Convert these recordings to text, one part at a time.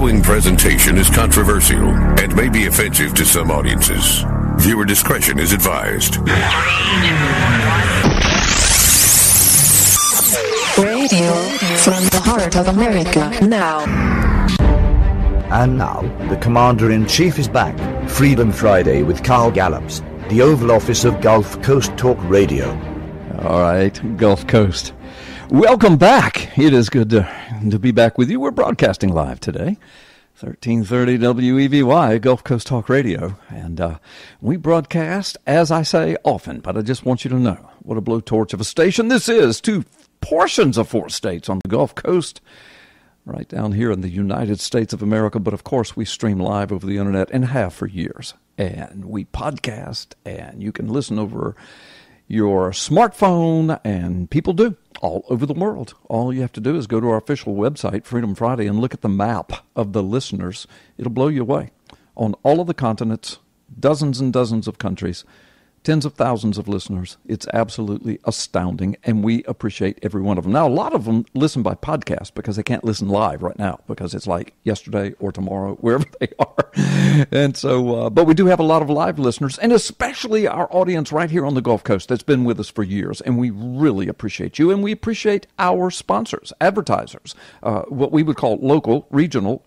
following presentation is controversial and may be offensive to some audiences. Viewer discretion is advised. Radio from the heart of America now. And now, the Commander-in-Chief is back. Freedom Friday with Carl Gallups, the Oval Office of Gulf Coast Talk Radio. All right, Gulf Coast. Welcome back. It is good to be back with you. We're broadcasting live today, 1330 WEBY, Gulf Coast Talk Radio. And we broadcast, as I say, often, but I just want you to know what a blowtorch of a station this is. Two portions of 4 states on the Gulf Coast, right down here in the United States of America. But, of course, we stream live over the Internet and have for years. And we podcast, and you can listen over your smartphone, and people do all over the world. All you have to do is go to our official website, Freedom Friday, and look at the map of the listeners. It'll blow you away. On all of the continents, dozens and dozens of countries, tens of thousands of listeners. It's absolutely astounding, and we appreciate every one of them. Now, a lot of them listen by podcast because they can't listen live right now because it's like yesterday or tomorrow, wherever they are. And so, but we do have a lot of live listeners, and especially our audience right here on the Gulf Coast that's been with us for years, and we really appreciate you, and we appreciate our sponsors, advertisers, what we would call local, regional,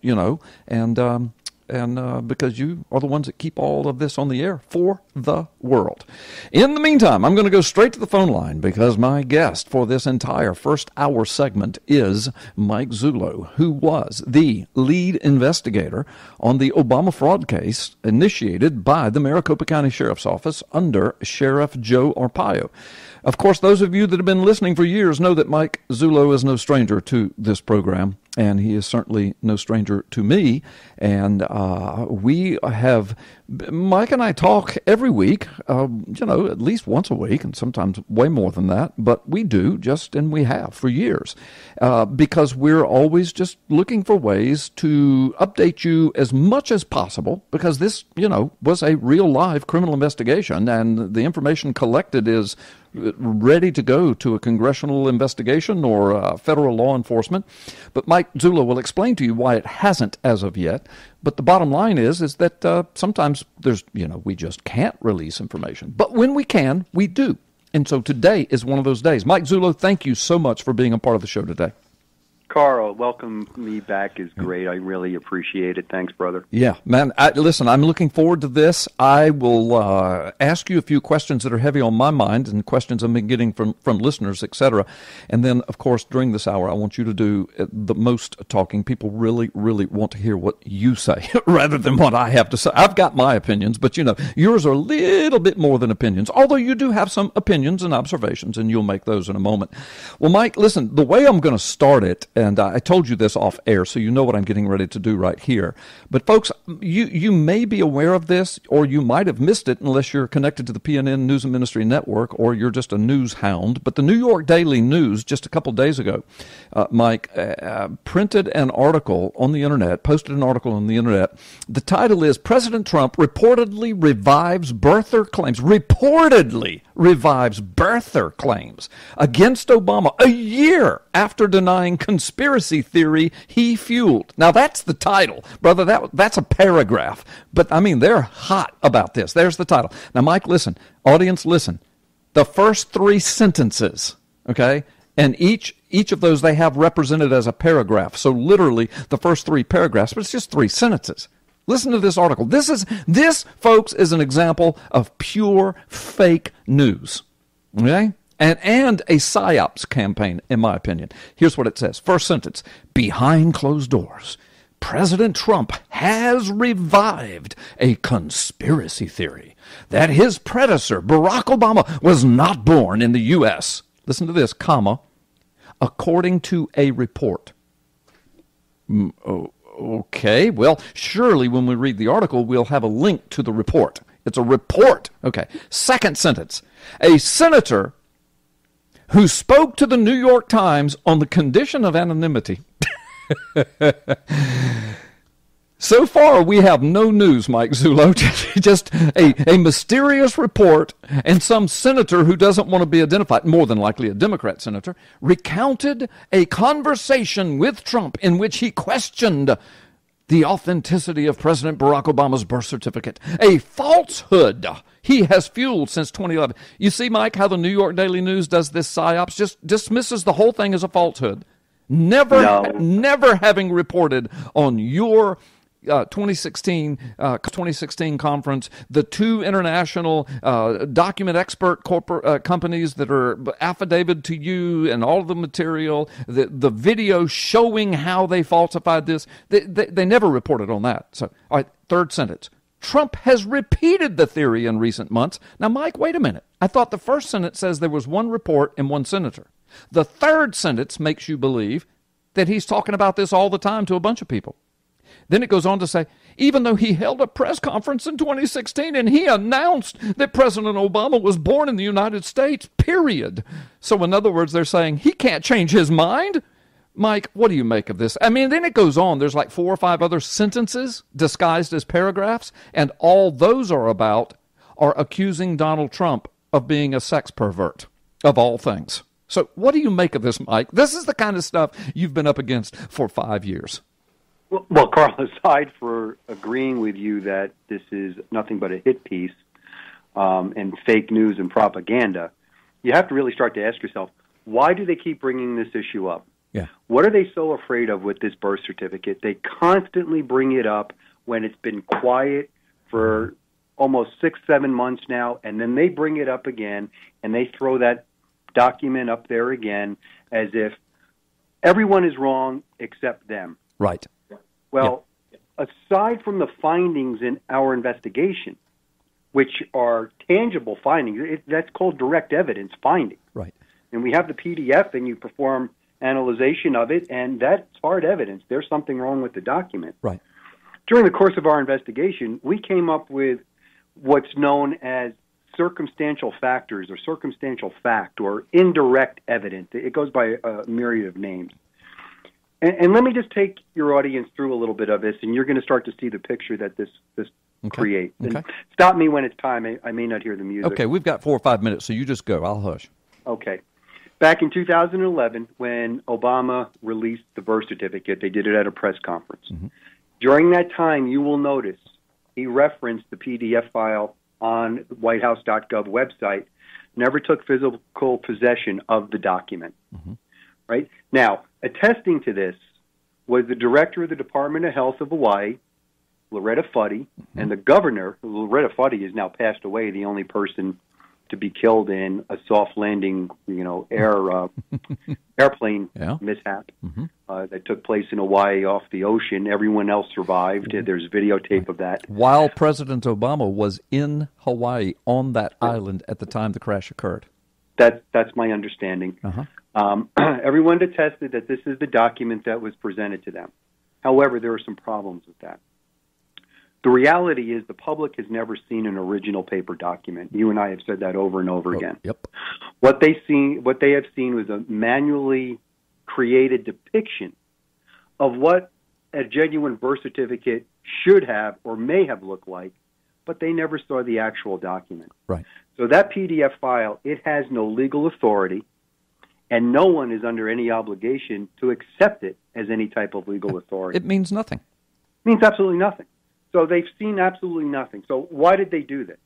and because you are the ones that keep all of this on the air for the world. In the meantime, I'm going to go straight to the phone line because my guest for this entire first hour segment is Mike Zullo, who was the lead investigator on the Obama fraud case initiated by the Maricopa County Sheriff's Office under Sheriff Joe Arpaio. Of course, those of you that have been listening for years know that Mike Zullo is no stranger to this program, and he is certainly no stranger to me. And Mike and I talk every week, at least once a week, and sometimes way more than that. But we do, and we have for years, because we're always just looking for ways to update you as much as possible, because this, was a real live criminal investigation, and the information collected is ready to go to a congressional investigation or federal law enforcement. But Mike Zullo will explain to you why it hasn't as of yet. But the bottom line is that sometimes there's, we just can't release information. But when we can, we do. And so today is one of those days. Mike Zullo, thank you so much for being a part of the show today. Carl, welcome me back is great. I really appreciate it. Thanks, brother. Yeah, man. Listen, I'm looking forward to this. I will ask you a few questions that are heavy on my mind and questions I've been getting from listeners, etc. And then, of course, during this hour, I want you to do the most talking. People really, really want to hear what you say rather than what I have to say. I've got my opinions, but, yours are a little bit more than opinions, although you do have some opinions and observations, and you'll make those in a moment. Well, Mike, listen, the way I'm going to start it, and I told you this off air, so you know what I'm getting ready to do right here. But folks, you may be aware of this, or you might have missed it unless you're connected to the PNN News and Ministry Network, or you're just a news hound. But the New York Daily News, just a couple days ago, Mike, printed an article on the Internet, posted an article on the Internet. The title is, President Trump reportedly revives birther claims. Reportedly revives birther claims against Obama a year after denying conspiracy theory he fueled. Now, that's the title. Brother, that's a paragraph. But, they're hot about this. There's the title. Now, Mike, listen. Audience, listen. The first 3 sentences, okay? And each of those they have represented as a paragraph. So, literally, the first 3 paragraphs, but it's just 3 sentences. Listen to this article. This, folks, is an example of pure fake news, okay? And a PSYOPs campaign, in my opinion. Here's what it says. First sentence, behind closed doors, President Trump has revived a conspiracy theory that his predecessor, Barack Obama, was not born in the U.S. Listen to this, comma, according to a report. Okay, well, surely when we read the article, we'll have a link to the report. It's a report. Okay, second sentence. A senator who spoke to the New York Times on the condition of anonymity. So far, we have no news, Mike Zullo, just a mysterious report, and some senator who doesn't want to be identified, more than likely a Democrat senator, recounted a conversation with Trump in which he questioned the authenticity of President Barack Obama's birth certificate, a falsehood he has fueled since 2011. You see, Mike, how the New York Daily News does this psyops, just dismisses the whole thing as a falsehood. Never having reported on your 2016 conference, the two international document expert corporate companies that are affidavit to you, and all of the material, the video showing how they falsified this. They never reported on that. So, all right, third sentence. Trump has repeated the theory in recent months. Now, Mike, wait a minute. I thought the first sentence says there was one report and one senator. The third sentence makes you believe that he's talking about this all the time to a bunch of people. Then it goes on to say, even though he held a press conference in 2016 and he announced that President Obama was born in the United States, period. So in other words, they're saying he can't change his mind. Mike, what do you make of this? I mean, then it goes on. There's like 4 or 5 other sentences disguised as paragraphs, and all those are accusing Donald Trump of being a sex pervert, of all things. So what do you make of this, Mike? This is the kind of stuff you've been up against for 5 years. Well, Carl, aside for agreeing with you that this is nothing but a hit piece and fake news and propaganda, you have to really start to ask yourself, why do they keep bringing this issue up? Yeah. What are they so afraid of with this birth certificate? They constantly bring it up when it's been quiet for almost 6-7 months now, and then they bring it up again, and they throw that document up there again as if everyone is wrong except them. Right. Well, aside from the findings in our investigation, which are tangible findings, that's called direct evidence findings. Right. And we have the PDF, and you perform analyzation of it, and that's hard evidence. There's something wrong with the document. Right. During the course of our investigation, we came up with what's known as circumstantial factors or circumstantial fact or indirect evidence. It goes by a myriad of names. And let me just take your audience through a little bit of this, and you're going to start to see the picture that this creates. Okay. And stop me when it's time. I may not hear the music. Okay, we've got 4 or 5 minutes, so you just go. I'll hush. Okay. Back in 2011, when Obama released the birth certificate, they did it at a press conference. Mm-hmm. During that time, you will notice he referenced the PDF file on the whitehouse.gov website, never took physical possession of the document. Mm-hmm. Right? Now, attesting to this was the director of the Department of Health of Hawaii, Loretta Fuddy, mm-hmm. and the governor. Loretta Fuddy is now passed away, the only person to be killed in a soft landing, airplane mishap mm-hmm. That took place in Hawaii off the ocean. Everyone else survived. Mm-hmm. There's videotape of that. While President Obama was in Hawaii on that island at the time the crash occurred. That's my understanding. Uh-huh. Everyone attested that this is the document that was presented to them. However, there are some problems with that. The reality is the public has never seen an original paper document. You and I have said that over and over again. Yep. What they have seen was a manually created depiction of what a genuine birth certificate should have or may have looked like, but they never saw the actual document. Right. So that PDF file, it has no legal authority, and no one is under any obligation to accept it as any type of legal authority. It means nothing. It means absolutely nothing. So they've seen absolutely nothing. So why did they do this?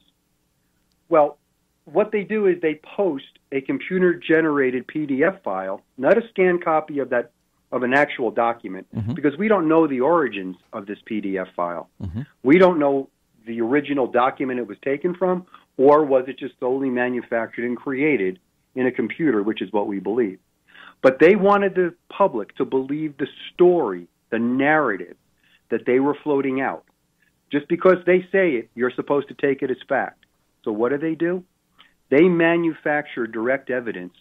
Well, what they do is they post a computer-generated PDF file, not a scanned copy of an actual document, mm-hmm. because we don't know the origins of this PDF file. Mm-hmm. We don't know the original document it was taken from, or was it just solely manufactured and created in a computer, which is what we believe. But they wanted the public to believe the story, the narrative that they were floating out. Just because they say it, you're supposed to take it as fact. So what do? They manufacture direct evidence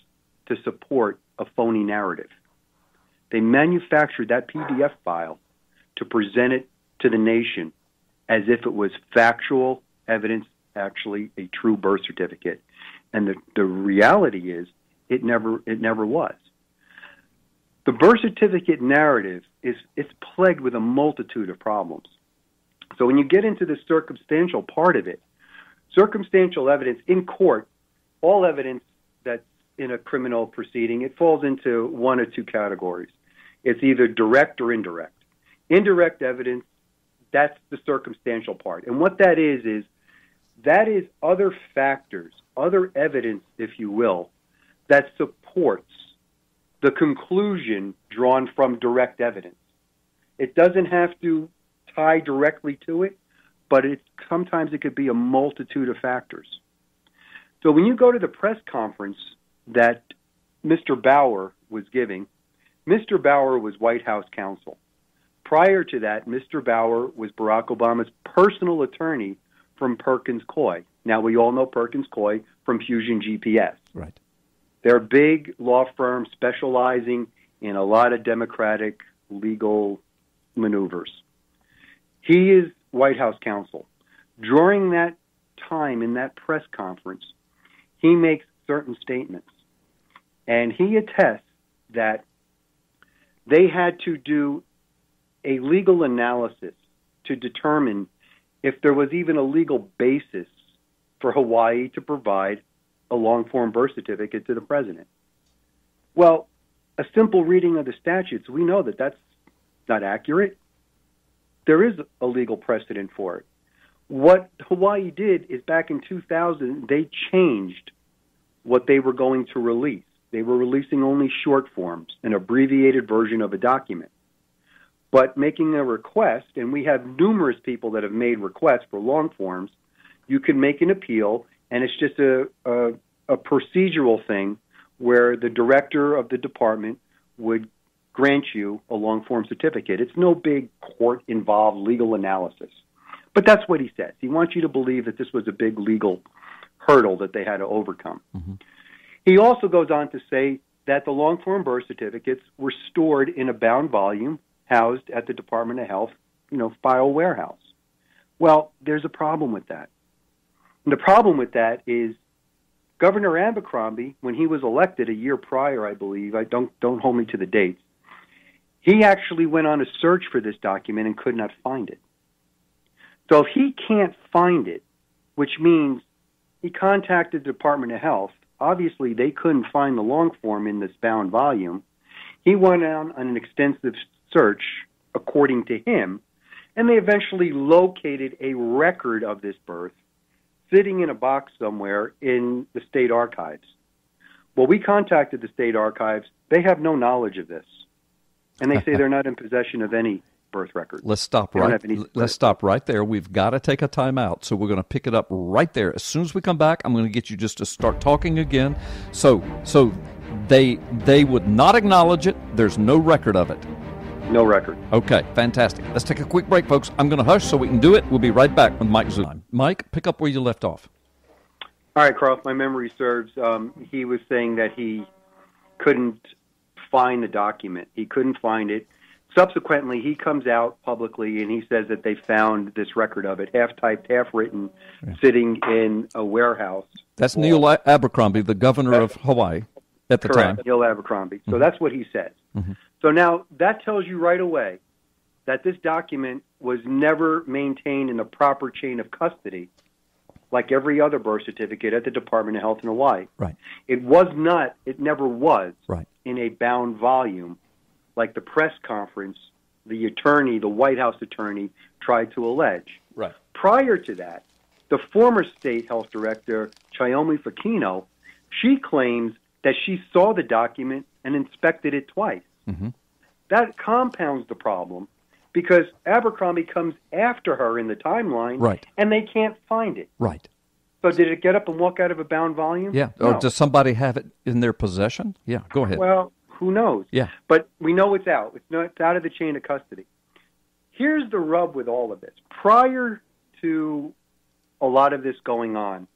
to support a phony narrative. They manufactured that PDF file to present it to the nation as if it was factual evidence, actually a true birth certificate. And the reality is it never was. The birth certificate narrative it's plagued with a multitude of problems. So when you get into the circumstantial part of it, circumstantial evidence in court, all evidence that's in a criminal proceeding, it falls into one or two categories. It's either direct or indirect. Indirect evidence, that's the circumstantial part. And what that is other factors, other evidence, if you will, that supports the conclusion drawn from direct evidence. It doesn't have to tie directly to it, but sometimes it could be a multitude of factors. So when you go to the press conference that Mr. Bauer was giving, Mr. Bauer was White House counsel. Prior to that, Mr. Bauer was Barack Obama's personal attorney from Perkins Coie. Now, we all know Perkins Coie from Fusion GPS. Right. They're a big law firm specializing in a lot of Democratic legal maneuvers. He is White House counsel. During that time in that press conference, he makes certain statements, and he attests that they had to do a legal analysis to determine if there was even a legal basis for Hawaii to provide a long-form birth certificate to the president. Well, a simple reading of the statutes, we know that that's not accurate. There is a legal precedent for it. What Hawaii did is back in 2000, they changed what they were going to release. They were releasing only short forms, an abbreviated version of a document. But making a request, and we have numerous people that have made requests for long forms, you can make an appeal, and it's just a procedural thing where the director of the department would grant you a long form certificate. It's no big court-involved legal analysis. But that's what he says. He wants you to believe that this was a big legal hurdle that they had to overcome. Mm-hmm. He also goes on to say that the long form birth certificates were stored in a bound volume housed at the Department of Health, file warehouse. Well, there's a problem with that. And the problem with that is Governor Abercrombie, when he was elected a year prior, I believe, don't hold me to the dates, he actually went on a search for this document and could not find it. So if he can't find it, which means he contacted the Department of Health, obviously they couldn't find the long form in this bound volume. He went on an extensive search, according to him, and they eventually located a record of this birth sitting in a box somewhere in the state archives. Well, we contacted the state archives. They have no knowledge of this, and they say they're not in possession of any birth record. Let's stop right there. We've got to take a time out, so we're going to pick it up right there. As soon as we come back, I'm going to get you just to start talking again. So they would not acknowledge it. There's no record of it. No record. Okay, fantastic. Let's take a quick break, folks. I'm going to hush so we can do it. We'll be right back with Mike Zullo. Mike, pick up where you left off. All right, Carl, if my memory serves, he was saying that he couldn't find the document. He couldn't find it. Subsequently, he comes out publicly and he says that they found this record of it, half-typed, half-written, sitting in a warehouse. That's Neil Abercrombie, the governor of Hawaii at the time. Correct, Neil Abercrombie. So that's what he says. Mm-hmm. So now that tells you right away that this document was never maintained in the proper chain of custody like every other birth certificate at the Department of Health in Hawaii. Right. It never was in a bound volume like the press conference, the White House attorney, tried to allege. Right. Prior to that, the former state health director, Chioma Fakino, she claims that she saw the document and inspected it twice. Mm-hmm. That compounds the problem because Abercrombie comes after her in the timeline, and they can't find it. Right. So did it get up and walk out of a bound volume? Yeah. No. Or does somebody have it in their possession? Yeah, go ahead. Well, who knows? Yeah. But we know it's out. It's out of the chain of custody. Here's the rub with all of this. Prior to a lot of this going on,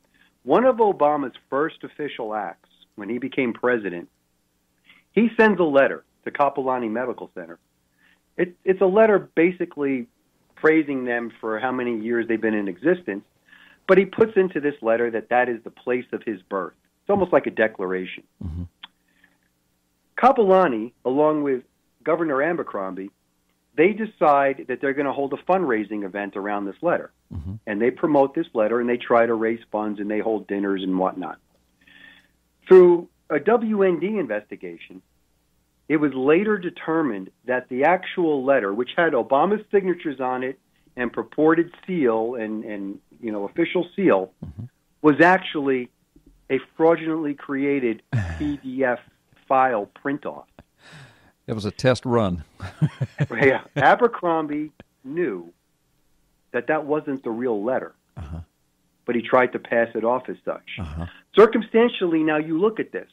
one of Obama's first official acts when he became president, he sends a letter to Kapolani Medical Center. It's a letter basically praising them for how many years they've been in existence, but he puts into this letter that is the place of his birth. It's almost like a declaration. Mm-hmm. Kapolani, along with Governor Abercrombie, they decide that they're going to hold a fundraising event around this letter. Mm-hmm. And they promote this letter, and they try to raise funds, and they hold dinners and whatnot. Through a WND investigation, It was later determined that the actual letter, which had Obama's signatures on it and purported seal and official seal, was actually a fraudulently created PDF file print-off. It was a test run. Yeah. Abercrombie knew that wasn't the real letter, but he tried to pass it off as such. Circumstantially, now you look at this.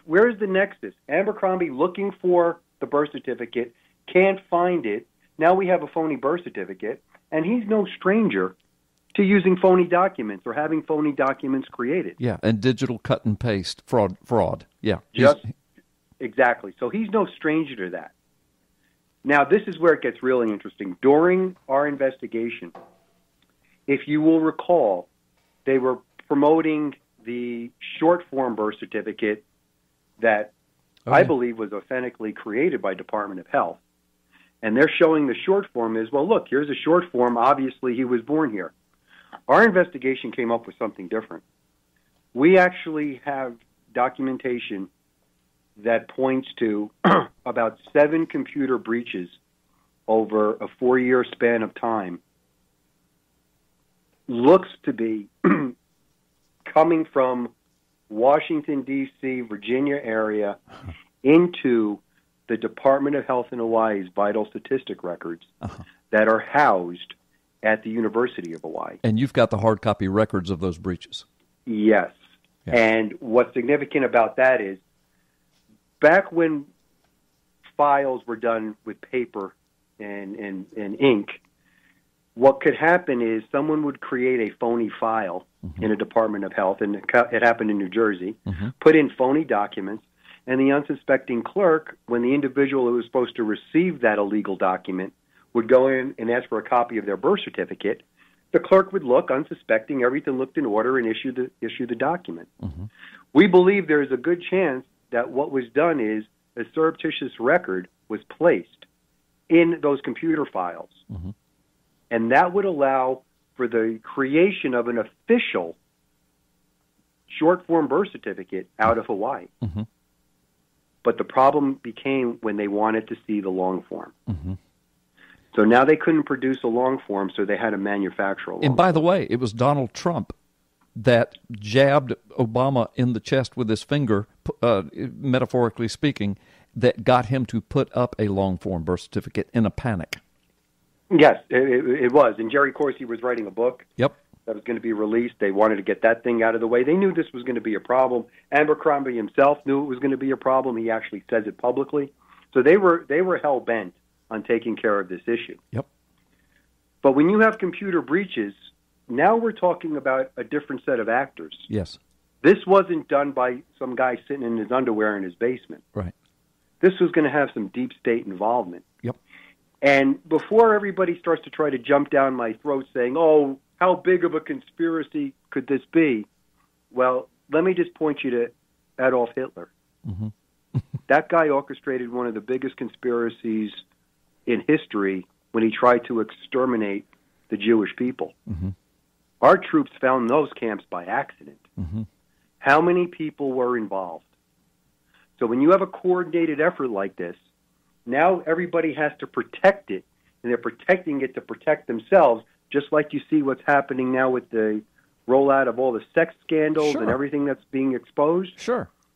Where's the nexus? Abercrombie looking for the birth certificate, can't find it. Now we have a phony birth certificate, and he's no stranger to using phony documents or having phony documents created. Yeah, and digital cut and paste fraud. Yeah. Exactly. So he's no stranger to that. Now, this is where it gets really interesting. During our investigation, if you will recall, they were promoting the short form birth certificate that I believe was authentically created by Department of Health. And they're showing the short form is, well, look, here's a short form. Obviously, he was born here. Our investigation came up with something different. We actually have documentation that points to about 7 computer breaches over a 4-year span of time. Looks to be coming from Washington, D.C., Virginia area into the Department of Health in Hawaii's vital statistic records that are housed at the University of Hawaii. And you've got the hard copy records of those breaches. Yes. Yeah. And what's significant about that is back when files were done with paper and ink, what could happen is someone would create a phony file in a Department of Health, and it happened in New Jersey, put in phony documents, and the unsuspecting clerk, when the individual who was supposed to receive that illegal document would go in and ask for a copy of their birth certificate, the clerk would look, unsuspecting, everything looked in order, and issue the document. We believe there is a good chance that what was done is a surreptitious record was placed in those computer files. And that would allow for the creation of an official short-form birth certificate out of Hawaii. But the problem became when they wanted to see the long form. So now they couldn't produce a long form, so they had to manufacture a long form. And by the way, it was Donald Trump that jabbed Obama in the chest with his finger, metaphorically speaking, that got him to put up a long-form birth certificate in a panic. Yes, it was. And Jerry Corsi was writing a book that was going to be released. They wanted to get that thing out of the way. They knew this was going to be a problem. Abercrombie himself knew it was going to be a problem. He actually says it publicly. So they were hell-bent on taking care of this issue. But when you have computer breaches, now we're talking about a different set of actors. Yes. This wasn't done by some guy sitting in his underwear in his basement. Right. This was going to have some deep state involvement. And before everybody starts to try to jump down my throat saying, oh, how big of a conspiracy could this be? Well, let me just point you to Adolf Hitler. That guy orchestrated one of the biggest conspiracies in history when he tried to exterminate the Jewish people. Our troops found those camps by accident. How many people were involved? So when you have a coordinated effort like this, now everybody has to protect it, and they're protecting it to protect themselves, just like you see what's happening now with the rollout of all the sex scandals and everything that's being exposed.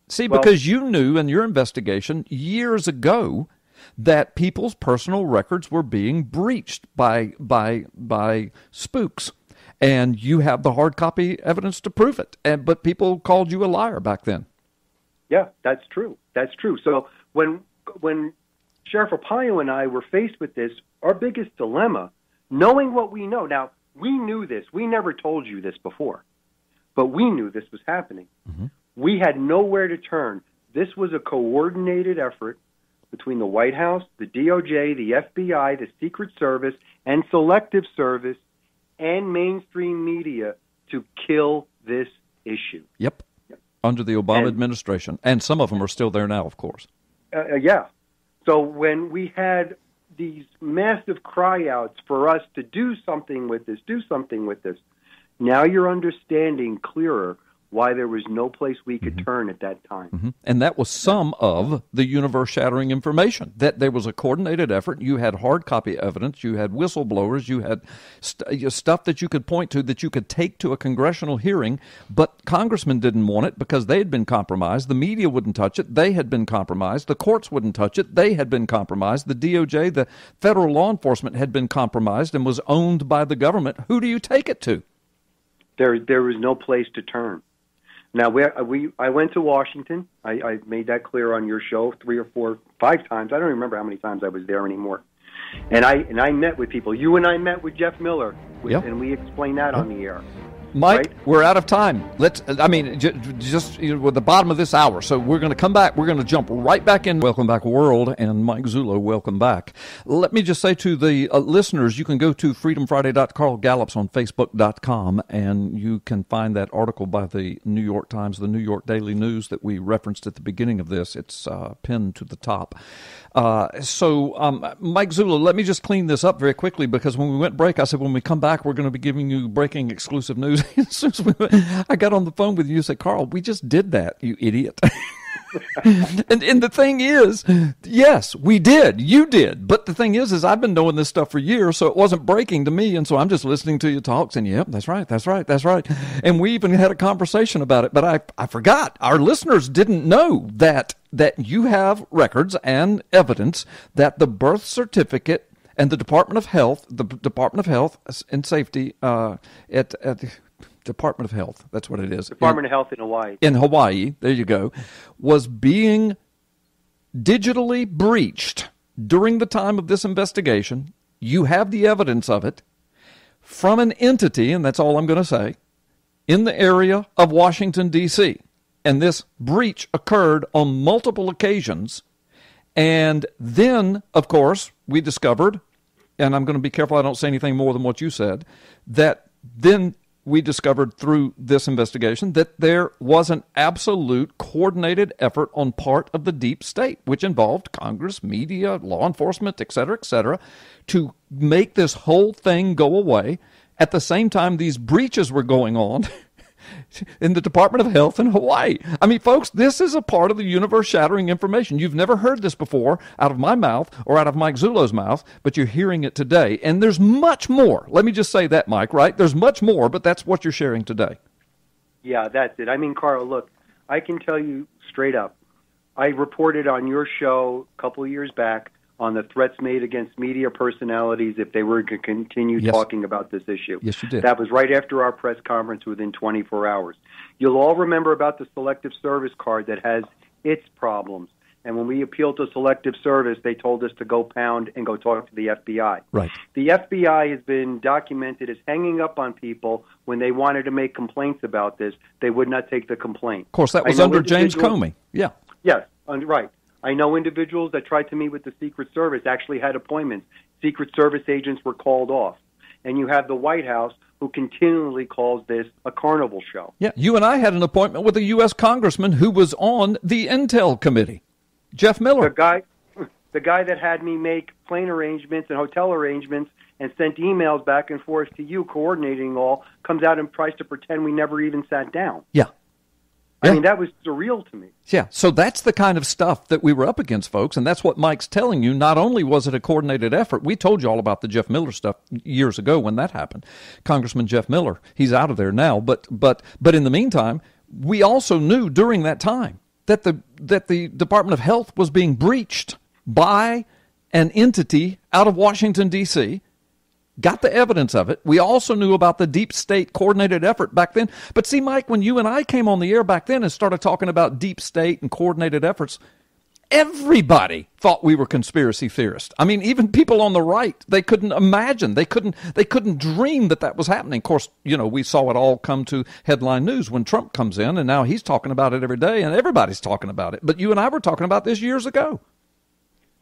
See, because you knew in your investigation years ago that people's personal records were being breached by spooks, and you have the hard copy evidence to prove it. But people called you a liar back then. Yeah, that's true. That's true. So when Sheriff Arpaio and I were faced with this, our biggest dilemma, knowing what we know. Now, we knew this. We never told you this before, but we knew this was happening. We had nowhere to turn. This was a coordinated effort between the White House, the DOJ, the FBI, the Secret Service, and Selective Service, and mainstream media to kill this issue. Under the Obama administration. And some of them are still there now, of course. Yeah. So when we had these massive cry-outs for us to do something with this, now you're understanding clearer why there was no place we could turn at that time. And that was some of the universe-shattering information, that there was a coordinated effort. You had hard copy evidence. You had whistleblowers. You had stuff that you could point to, that you could take to a congressional hearing, but congressmen didn't want it because they had been compromised. The media wouldn't touch it. They had been compromised. The courts wouldn't touch it. They had been compromised. The DOJ, the federal law enforcement, had been compromised and was owned by the government. Who do you take it to? There was no place to turn. Now, I went to Washington. I made that clear on your show 3 or 4, 5 times. I don't remember how many times I was there anymore. And I met with people. You and I met with Jeff Miller, and we explained that on the air. Mike, right? We're out of time. Just with the bottom of this hour. So we're going to come back. We're going to jump right back in. Welcome back, world. And Mike Zullo, welcome back. Let me just say to the listeners, you can go to freedomfriday.carlgallups on Facebook.com, and you can find that article by the New York Times, the New York Daily News that we referenced at the beginning of this. It's pinned to the top. Mike Zullo, let me just clean this up very quickly, because when we went break, I said when we come back, we're going to be giving you breaking exclusive news. As soon as I got on the phone with you, said, Carl, we just did that, you idiot. and the thing is, yes, we did. You did. But the thing is I've been knowing this stuff for years, so it wasn't breaking to me. And so I'm just listening to you talk, saying, yep, that's right. And we even had a conversation about it. But I forgot. Our listeners didn't know that you have records and evidence that the birth certificate and the Department of Health and Safety at Department of Health, that's what it is. Department of Health in Hawaii. In Hawaii, there you go, was being digitally breached during the time of this investigation. You have the evidence of it from an entity, and that's all I'm going to say, in the area of Washington, D.C. And this breach occurred on multiple occasions. And then, of course, we discovered, and I'm going to be careful I don't say anything more than what you said, that then we discovered through this investigation that there was an absolute coordinated effort on part of the deep state, which involved Congress, media, law enforcement, et cetera, to make this whole thing go away. At the same time, these breaches were going on in the Department of Health in Hawaii. I mean, folks, this is a part of the universe-shattering information. You've never heard this before out of my mouth or out of Mike Zullo's mouth, but you're hearing it today. And there's much more. Let me just say that, Mike, right? There's much more, but that's what you're sharing today. Yeah, that's it. I mean, Carl, look, I can tell you straight up, I reported on your show a couple of years back on the threats made against media personalities if they were to continue talking about this issue. Yes, you did. That was right after our press conference within 24 hours. You'll all remember about the Selective Service card that has its problems. And when we appealed to Selective Service, they told us to go pound and go talk to the FBI. Right. The FBI has been documented as hanging up on people when they wanted to make complaints about this. They would not take the complaint. Of course, that was under James Comey. Yeah. Yes, right. I know individuals that tried to meet with the Secret Service actually had appointments. Secret Service agents were called off. And you have the White House who continually calls this a carnival show. Yeah, you and I had an appointment with a U.S. congressman who was on the Intel Committee, Jeff Miller. The guy that had me make plane arrangements and hotel arrangements and sent emails back and forth to you coordinating all comes out and tries to pretend we never even sat down. Yeah. I mean, that was surreal to me. Yeah, so that's the kind of stuff that we were up against, folks, and that's what Mike's telling you. Not only was it a coordinated effort, we told you all about the Jeff Miller stuff years ago when that happened. Congressman Jeff Miller, he's out of there now, but in the meantime, we also knew during that time that the Department of Health was being breached by an entity out of Washington, D.C., got the evidence of it. We also knew about the deep state coordinated effort back then. But see, Mike, when you and I came on the air back then and started talking about deep state and coordinated efforts, everybody thought we were conspiracy theorists. I mean, even people on the right, they couldn't imagine. They couldn't dream that was happening. Of course, we saw it all come to headline news when Trump comes in, and now he's talking about it every day, and everybody's talking about it. But you and I were talking about this years ago.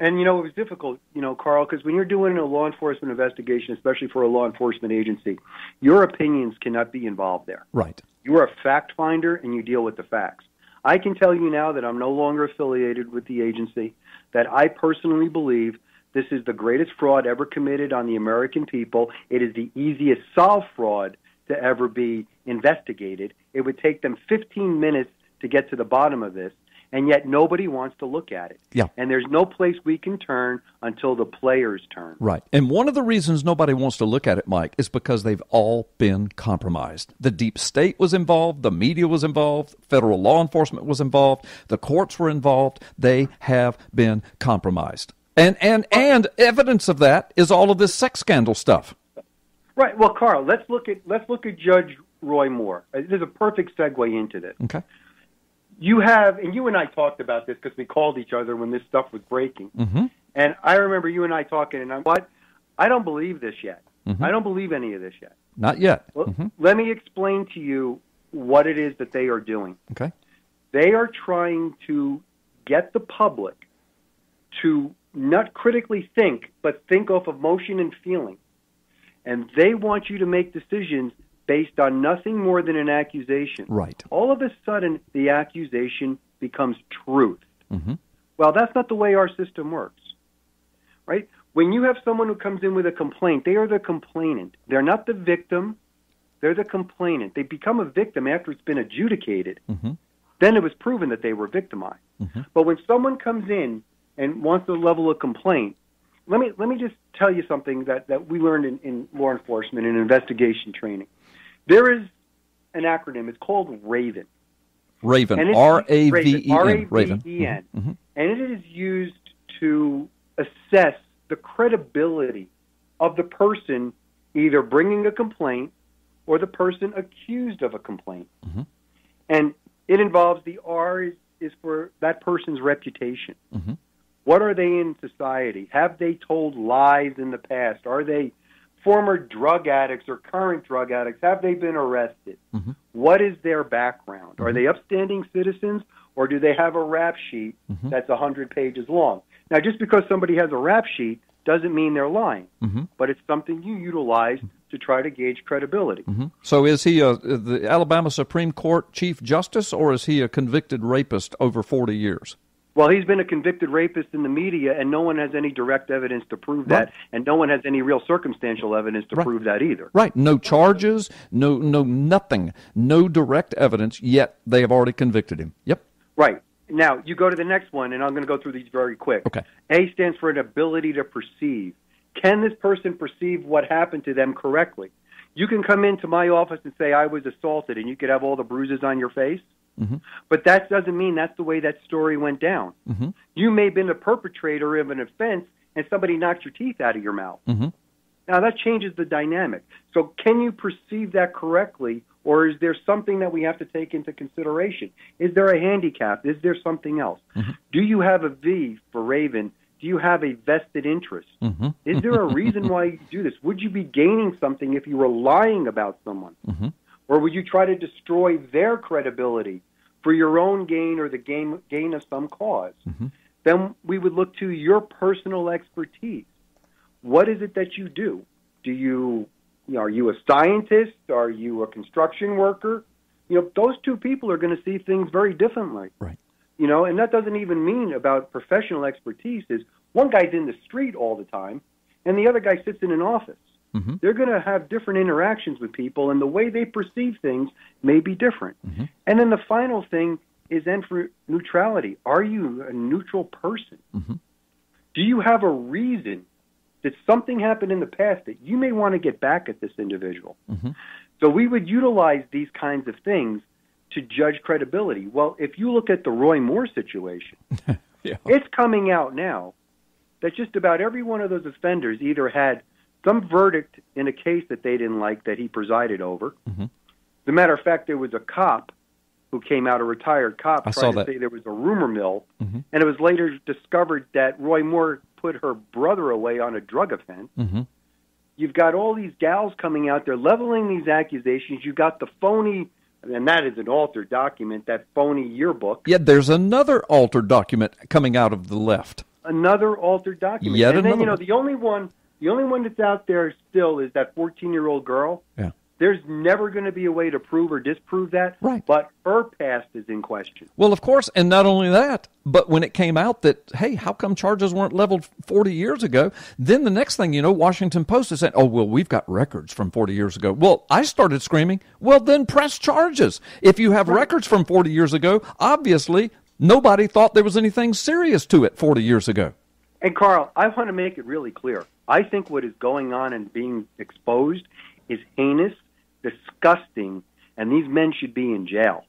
And, it was difficult, Carl, because when you're doing a law enforcement investigation, especially for a law enforcement agency, your opinions cannot be involved there. Right. You are a fact finder, and you deal with the facts. I can tell you now that I'm no longer affiliated with the agency, that I personally believe this is the greatest fraud ever committed on the American people. It is the easiest solved fraud to ever be investigated. it would take them 15 minutes to get to the bottom of this, and yet nobody wants to look at it. Yeah. And there's no place we can turn until the players turn. Right. And one of the reasons nobody wants to look at it, Mike, is because they've all been compromised. The deep state was involved, the media was involved, federal law enforcement was involved, the courts were involved. They have been compromised. And evidence of that is all of this sex scandal stuff. Right. Well, Carl, let's look at Judge Roy Moore. There's a perfect segue into this. Okay. You and I talked about this because we called each other when this stuff was breaking. Mm-hmm. And I remember you and I talking, and I don't believe this yet. Mm-hmm. I don't believe any of this yet. Not yet. Well, mm-hmm. Let me explain to you what it is that they are doing. Okay. They are trying to get the public to not critically think, but think off emotion and feeling. And they want you to make decisions based on nothing more than an accusation. Right. All of a sudden, the accusation becomes truth. Mm-hmm. Well, that's not the way our system works, right? When you have someone who comes in with a complaint, they are the complainant. They're not the victim. They're the complainant. They become a victim after it's been adjudicated. Mm-hmm. Then it was proven that they were victimized. Mm-hmm. But when someone comes in and wants to level a complaint, let me just tell you something that we learned in law enforcement and investigation training. There is an acronym. It's called RAVEN. Raven, And it's R-A-V-E-N. R-A-V-E-N. Mm-hmm. And it is used to assess the credibility of the person either bringing a complaint or the person accused of a complaint. Mm-hmm. And it involves the R is for that person's reputation. Mm-hmm. What are they in society? Have they told lies in the past? Are they former drug addicts or current drug addicts? Have they been arrested? Mm-hmm. What is their background? Mm-hmm. Are they upstanding citizens, or do they have a rap sheet mm-hmm. that's 100 pages long? Now, just because somebody has a rap sheet doesn't mean they're lying, mm-hmm. but it's something you utilize to try to gauge credibility. Mm-hmm. So is he the Alabama Supreme Court Chief Justice, or is he a convicted rapist over 40 years? Well, he's been a convicted rapist in the media, and no one has any direct evidence to prove Right. that, and no one has any real circumstantial evidence to Right. prove that either. Right. No charges, no nothing, no direct evidence, yet they have already convicted him. Yep. Right. Now, you go to the next one, and I'm going to go through these very quick. Okay. A stands for an ability to perceive. Can this person perceive what happened to them correctly? You can come into my office and say, I was assaulted, and you could have all the bruises on your face. Mm-hmm. But that doesn't mean that's the way that story went down. Mm-hmm. You may have been a perpetrator of an offense, and somebody knocked your teeth out of your mouth. Mm-hmm. Now, that changes the dynamic. So can you perceive that correctly, or is there something that we have to take into consideration? Is there a handicap? Is there something else? Mm-hmm. Do you have a V for Raven? Do you have a vested interest? Mm-hmm. Is there a reason why you do this? Would you be gaining something if you were lying about someone? Mm-hmm. Or would you try to destroy their credibility for your own gain or the gain of some cause? Mm-hmm. Then we would look to your personal expertise. What is it that you do? Are you a scientist? Are you a construction worker? Those two people are going to see things very differently. Right. And that doesn't even mean about professional expertise. Is one guy's in the street all the time, and the other guy sits in an office. Mm-hmm. They're going to have different interactions with people, and the way they perceive things may be different. Mm-hmm. And then the final thing is then for neutrality. Are you a neutral person? Mm-hmm. Do you have a reason that something happened in the past that you may want to get back at this individual? Mm-hmm. So we would utilize these kinds of things to judge credibility. Well, if you look at the Roy Moore situation, Yeah. it's coming out now that just about every one of those offenders either had some verdict in a case that they didn't like that he presided over. Mm-hmm. As a matter of fact, there was a cop who came out, a retired cop, I saw trying to that. say there was a rumor mill, Mm-hmm. and it was later discovered that Roy Moore put her brother away on a drug offense. Mm-hmm. You've got all these gals coming out there leveling these accusations. You've got the phony, and that is an altered document, that phony yearbook. Yet there's another altered document coming out of the left. Another altered document. Yet and then, another one. the only one that's out there still is that 14-year-old girl. Yeah. There's never going to be a way to prove or disprove that, right. But her past is in question. Well, of course, and not only that, but when it came out that, hey, how come charges weren't leveled 40 years ago, then the next thing you know, Washington Post is saying, oh, well, we've got records from 40 years ago. Well, I started screaming, well, then press charges. If you have records from 40 years ago, obviously nobody thought there was anything serious to it 40 years ago. And, Carl, I want to make it really clear. I think what is going on and being exposed is heinous, disgusting, and these men should be in jail.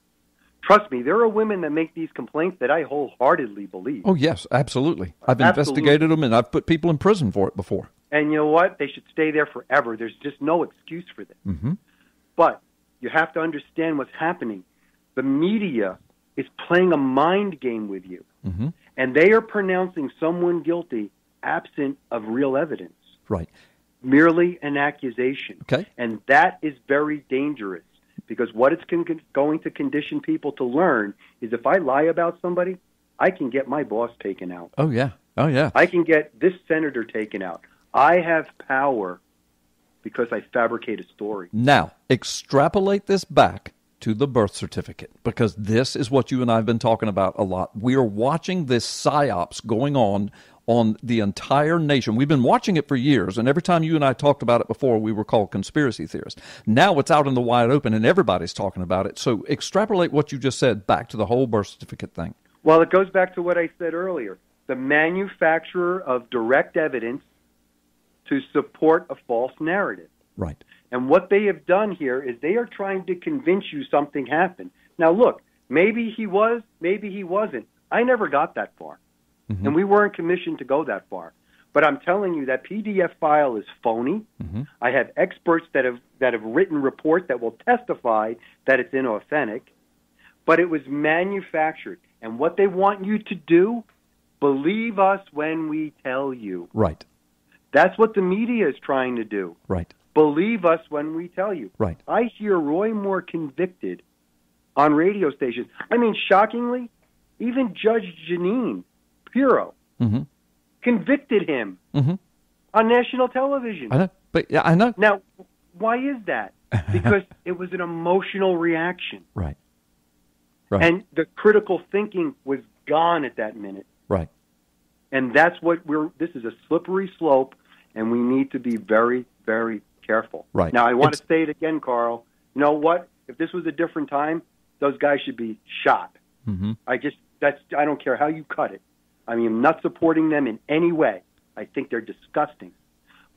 Trust me, there are women that make these complaints that I wholeheartedly believe. Oh, yes, absolutely. I've investigated them, and I've put people in prison for it before. And you know what? They should stay there forever. There's just no excuse for this. Mm-hmm. But you have to understand what's happening. The media is playing a mind game with you, mm-hmm. and they are pronouncing someone guilty absent of real evidence. Right. Merely an accusation. Okay. And that is very dangerous, because what it's going to condition people to learn is if I lie about somebody, I can get my boss taken out. Oh, yeah. Oh, yeah. I can get this senator taken out. I have power because I fabricate a story. Now, extrapolate this back to the birth certificate, because this is what you and I have been talking about a lot. We are watching this psyops going on the entire nation. We've been watching it for years, and every time you and I talked about it before, we were called conspiracy theorists. Now it's out in the wide open, and everybody's talking about it. So extrapolate what you just said back to the whole birth certificate thing. Well, it goes back to what I said earlier. The manufacturer of direct evidence to support a false narrative. Right. And what they have done here is they are trying to convince you something happened. Now, look, maybe he was, maybe he wasn't. I never got that far. Mm-hmm. And we weren't commissioned to go that far. But I'm telling you that PDF file is phony. Mm-hmm. I have experts that have written reports that will testify that it's inauthentic. But it was manufactured. And what they want you to do, believe us when we tell you. Right. That's what the media is trying to do. Right. Believe us when we tell you. Right. I hear Roy Moore convicted on radio stations. I mean, shockingly, even Judge Janine Pirro mm-hmm. convicted him mm-hmm. on national television. I know. But yeah, I know. Now, why is that? Because it was an emotional reaction. Right. Right. And the critical thinking was gone at that minute. Right. And that's what this is a slippery slope, and we need to be very, very careful. Right. Now, I want to say it again, Carl. You know what? If this was a different time, those guys should be shot. Mm-hmm. I don't care how you cut it. I mean, I'm not supporting them in any way. I think they're disgusting.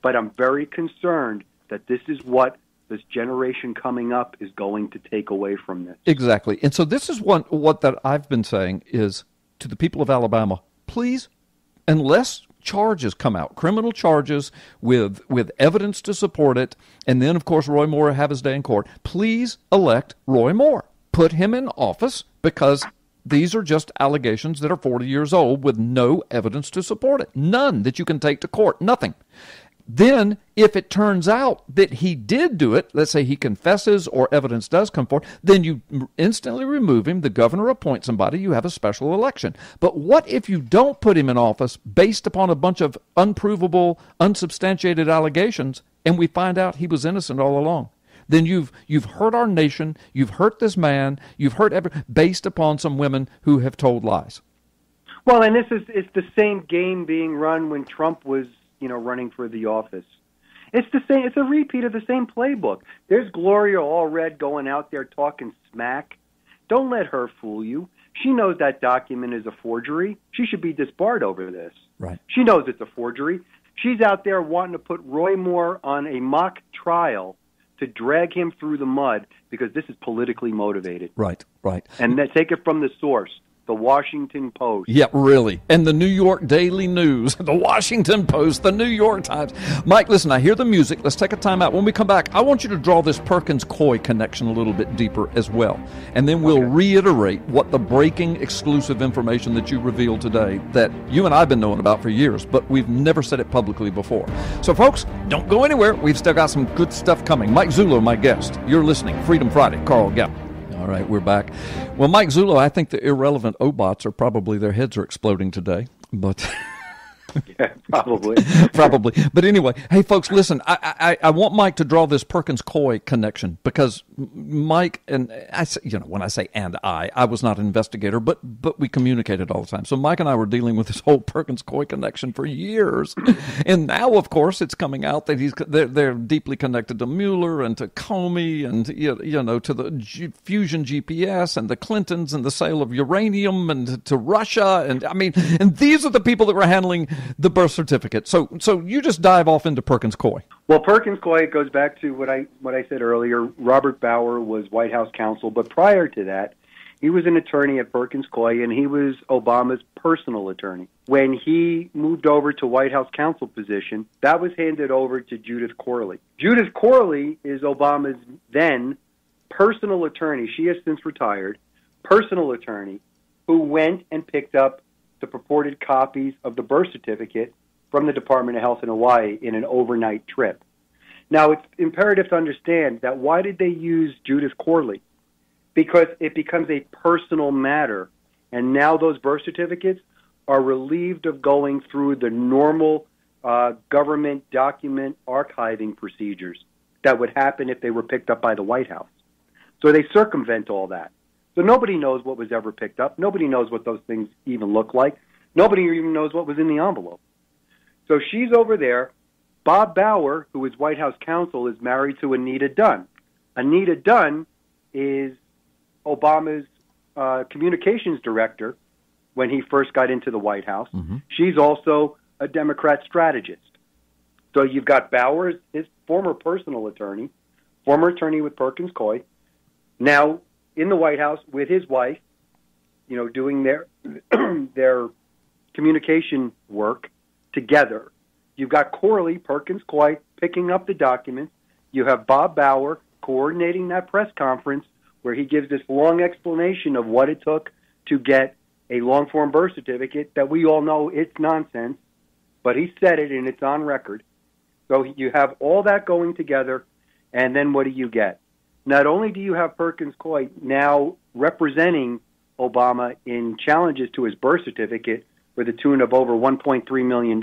But I'm very concerned that this is what this generation coming up is going to take away from this. Exactly. And so this is what that I've been saying is to the people of Alabama, please, unless charges come out, criminal charges with evidence to support it, and then, of course, Roy Moore have his day in court, please elect Roy Moore. Put him in office, because these are just allegations that are 40 years old with no evidence to support it. None that you can take to court. Nothing. Then, if it turns out that he did do it, let's say he confesses or evidence does come forward, then you instantly remove him, the governor appoints somebody, you have a special election. But what if you don't put him in office based upon a bunch of unprovable, unsubstantiated allegations, and we find out he was innocent all along? Then you've hurt our nation, you've hurt this man, you've hurt based upon some women who have told lies. Well, and it's the same game being run when Trump was, running for the office. It's the same. It's a repeat of the same playbook. There's Gloria Allred going out there talking smack. Don't let her fool you. She knows that document is a forgery. She should be disbarred over this. Right. She knows it's a forgery. She's out there wanting to put Roy Moore on a mock trial to drag him through the mud because this is politically motivated. Right, right. And take it from the source, the Washington Post. Yeah, really. And the New York Daily News, the Washington Post, the New York Times. Mike, listen, I hear the music. Let's take a time out. When we come back, I want you to draw this Perkins-Coy connection a little bit deeper as well. And then we'll reiterate what the breaking exclusive information that you revealed today that you and I have been knowing about for years, but we've never said it publicly before. So, folks, don't go anywhere. We've still got some good stuff coming. Mike Zullo, my guest. You're listening. Freedom Friday. Carl Gallup. All right, we're back. Well, Mike Zullo, I think the irrelevant Obots are probably, their heads are exploding today, but Yeah, probably. Probably. But anyway, hey, folks, listen, I want Mike to draw this Perkins-Coie connection because Mike and when I say and I was not an investigator, but we communicated all the time. So Mike and I were dealing with this whole Perkins-Coie connection for years. And now, of course, it's coming out that they're deeply connected to Mueller and to Comey and, to the fusion GPS and the Clintons and the sale of uranium and to Russia. And and these are the people that were handling the birth certificate. So you just dive off into Perkins-Coie. Well, Perkins-Coie goes back to what I said earlier. Robert Bauer was White House counsel, but prior to that, he was an attorney at Perkins-Coie, and he was Obama's personal attorney. When he moved over to White House counsel position, that was handed over to Judith Corley. Judith Corley is Obama's then personal attorney. She has since retired. Personal attorney who went and picked up the purported copies of the birth certificate from the Department of Health in Hawaii in an overnight trip. Now, it's imperative to understand that why did they use Judith Corley? Because it becomes a personal matter, and now those birth certificates are relieved of going through the normal government document archiving procedures that would happen if they were picked up by the White House. So they circumvent all that. So nobody knows what was ever picked up. Nobody knows what those things even look like. Nobody even knows what was in the envelope. So she's over there. Bob Bauer, who is White House counsel, is married to Anita Dunn. Anita Dunn is Obama's communications director when he first got into the White House. Mm-hmm. She's also a Democrat strategist. So you've got Bauer, his former personal attorney, former attorney with Perkins-Coie, now in the White House with his wife, doing their their communication work together. You've got Corley, Perkins-Coie, picking up the documents. You have Bob Bauer coordinating that press conference where he gives this long explanation of what it took to get a long-form birth certificate that we all know it's nonsense, but he said it and it's on record. So you have all that going together, and then what do you get? Not only do you have Perkins-Coie now representing Obama in challenges to his birth certificate for the tune of over $1.3 million,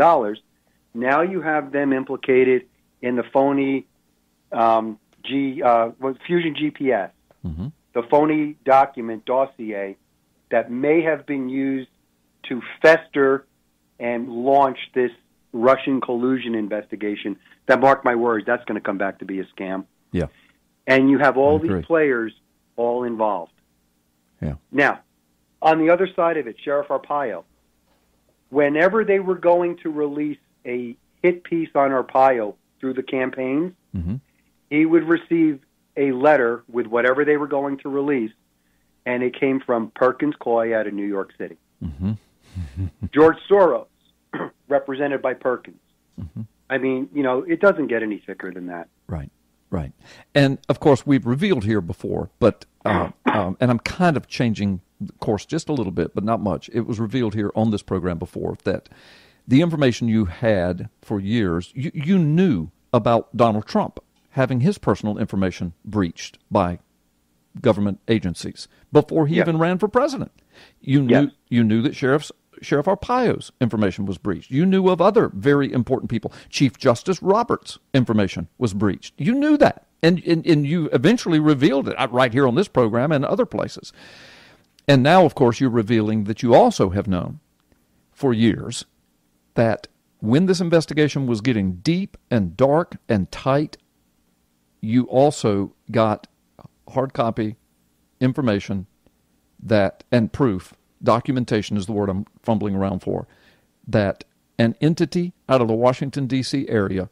now you have them implicated in the phony fusion GPS, mm-hmm. the phony document dossier that may have been used to fester and launch this Russian collusion investigation that, mark my words, that's going to come back to be a scam. Yeah. And you have all these players all involved. Yeah. Now, on the other side of it, Sheriff Arpaio, whenever they were going to release a hit piece on Arpaio through the campaigns, mm-hmm. he would receive a letter with whatever they were going to release, and it came from Perkins-Coie out of New York City. Mm-hmm. George Soros, represented by Perkins. Mm-hmm. It doesn't get any thicker than that. Right. Right. And, of course, we've revealed here before, but and I'm kind of changing the course just a little bit, but not much. It was revealed here on this program before that the information you had for years, you knew about Donald Trump having his personal information breached by government agencies before he even ran for president. You knew that Sheriff Arpaio's information was breached. You knew of other very important people. Chief Justice Roberts' information was breached. You knew that. And you eventually revealed it right here on this program and other places. And now, of course, you're revealing that you also have known for years that when this investigation was getting deep and dark and tight, you also got hard copy information and proof, documentation is the word I'm fumbling around for, that an entity out of the Washington, D.C. area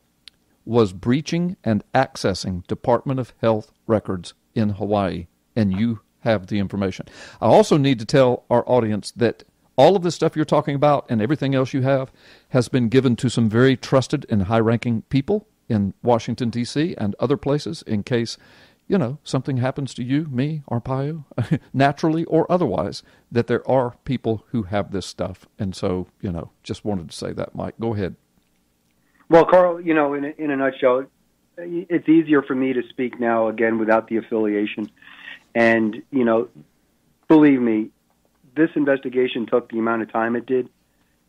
was breaching and accessing Department of Health records in Hawaii, and you have the information. I also need to tell our audience that all of this stuff you're talking about and everything else you have has been given to some very trusted and high-ranking people in Washington, D.C. and other places in case, something happens to you, me, Arpaio, naturally or otherwise, that there are people who have this stuff. And so, just wanted to say that, Mike. Go ahead. Well, Carl, in a nutshell, it's easier for me to speak now, again, without the affiliation. And, believe me, this investigation took the amount of time it did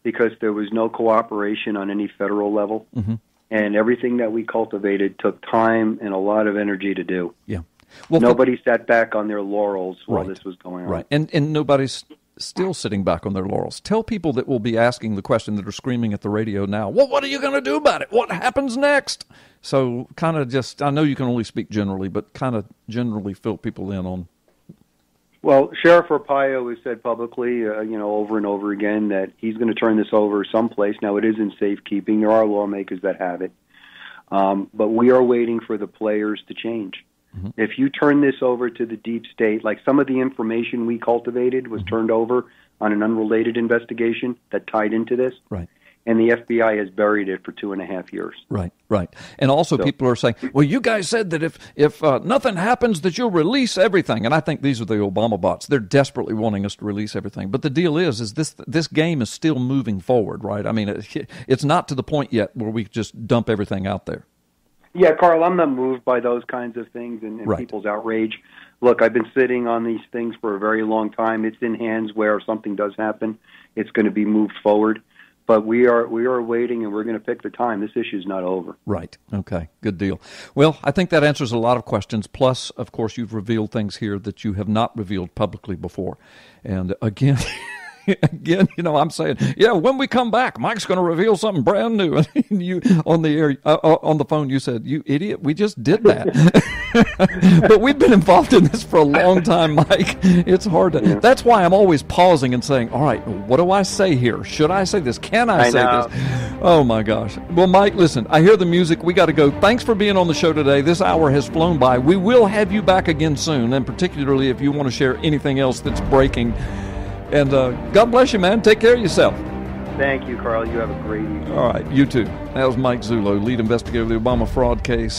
because there was no cooperation on any federal level. Mm-hmm. And everything that we cultivated took time and a lot of energy to do. Yeah. Well, nobody sat back on their laurels while right. this was going on. Right. And nobody's still sitting back on their laurels. Tell people that will be asking the question, that are screaming at the radio now, well, what are you going to do about it? What happens next? So kind of just, I know you can only speak generally, but kind of generally fill people in on. Well, Sheriff Arpaio has said publicly, over and over again, that he's going to turn this over someplace. Now, it is in safekeeping. There are lawmakers that have it. But we are waiting for the players to change. Mm-hmm. If you turn this over to the deep state, like some of the information we cultivated was turned over on an unrelated investigation that tied into this. Right. And the FBI has buried it for 2.5 years. Right, right. And also people are saying, well, you guys said that if nothing happens that you'll release everything. And I think these are the Obama bots. They're desperately wanting us to release everything. But the deal is this game is still moving forward, right? I mean, it's not to the point yet where we just dump everything out there. Yeah, Carl, I'm not moved by those kinds of things and right. people's outrage. Look, I've been sitting on these things for a very long time. It's in hands where if something does happen, it's going to be moved forward. But we are waiting, and we're going to pick the time. This issue is not over. Right. Okay. Good deal. Well, I think that answers a lot of questions. Plus, of course, you've revealed things here that you have not revealed publicly before. And again, I'm saying, yeah, when we come back, Mike's going to reveal something brand new. And you on the air, on the phone, you said, "You idiot, we just did that." But we've been involved in this for a long time, Mike. It's hard to. Yeah. That's why I'm always pausing and saying, "All right, what do I say here? Should I say this? Can I say this?" Oh my gosh. Well, Mike, listen, I hear the music. We got to go. Thanks for being on the show today. This hour has flown by. We will have you back again soon, and particularly if you want to share anything else that's breaking. And God bless you, man. Take care of yourself. Thank you, Carl. You have a great evening. All right, you too. That was Mike Zullo, lead investigator of the Obama fraud case.